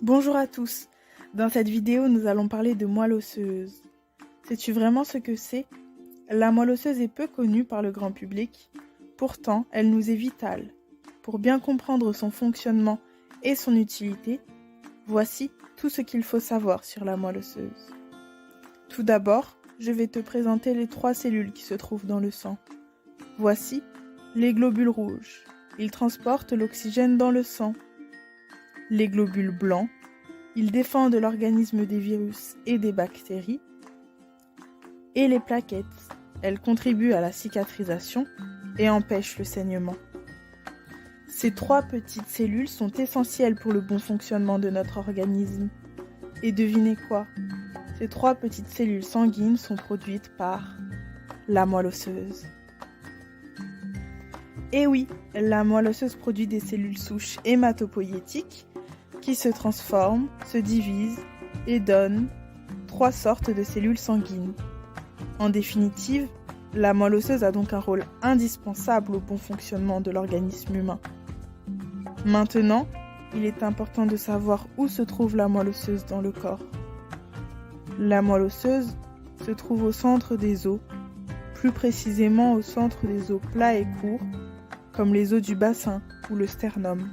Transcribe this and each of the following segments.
Bonjour à tous. Dans cette vidéo, nous allons parler de moelle osseuse. Sais-tu vraiment ce que c'est? La moelle osseuse est peu connue par le grand public. Pourtant, elle nous est vitale. Pour bien comprendre son fonctionnement et son utilité, voici tout ce qu'il faut savoir sur la moelle osseuse. Tout d'abord, je vais te présenter les 3 cellules qui se trouvent dans le sang. Voici les globules rouges. Ils transportent l'oxygène dans le sang. Les globules blancs, ils défendent l'organisme des virus et des bactéries. Et les plaquettes, elles contribuent à la cicatrisation et empêchent le saignement. Ces 3 petites cellules sont essentielles pour le bon fonctionnement de notre organisme. Et devinez quoi? Ces 3 petites cellules sanguines sont produites par la moelle osseuse. Et oui, la moelle osseuse produit des cellules souches hématopoïétiques qui se transforment, se divisent et donnent 3 sortes de cellules sanguines. En définitive, la moelle osseuse a donc un rôle indispensable au bon fonctionnement de l'organisme humain. Maintenant, il est important de savoir où se trouve la moelle osseuse dans le corps. La moelle osseuse se trouve au centre des os, plus précisément au centre des os plats et courts, comme les os du bassin ou le sternum.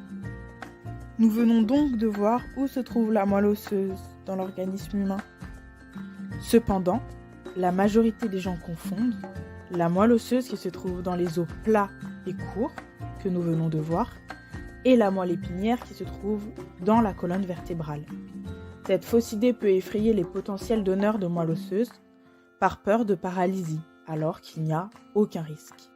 Nous venons donc de voir où se trouve la moelle osseuse dans l'organisme humain. Cependant, la majorité des gens confondent la moelle osseuse qui se trouve dans les os plats et courts, que nous venons de voir, et la moelle épinière qui se trouve dans la colonne vertébrale. Cette fausse idée peut effrayer les potentiels donneurs de moelle osseuse par peur de paralysie, alors qu'il n'y a aucun risque.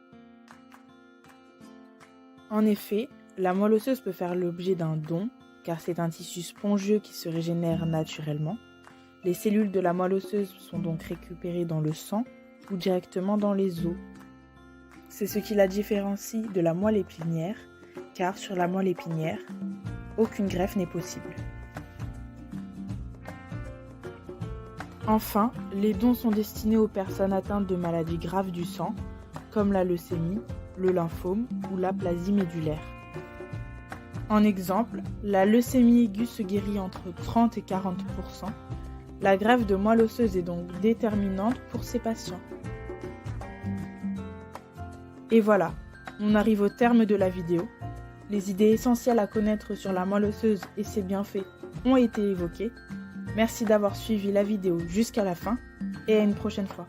En effet, la moelle osseuse peut faire l'objet d'un don, car c'est un tissu spongieux qui se régénère naturellement. Les cellules de la moelle osseuse sont donc récupérées dans le sang ou directement dans les os. C'est ce qui la différencie de la moelle épinière, car sur la moelle épinière, aucune greffe n'est possible. Enfin, les dons sont destinés aux personnes atteintes de maladies graves du sang, comme la leucémie, le lymphome ou l'aplasie médulaire. En exemple, la leucémie aiguë se guérit entre 30 et 40%. La greffe de moelle osseuse est donc déterminante pour ces patients. Et voilà, on arrive au terme de la vidéo. Les idées essentielles à connaître sur la moelle osseuse et ses bienfaits ont été évoquées. Merci d'avoir suivi la vidéo jusqu'à la fin et à une prochaine fois.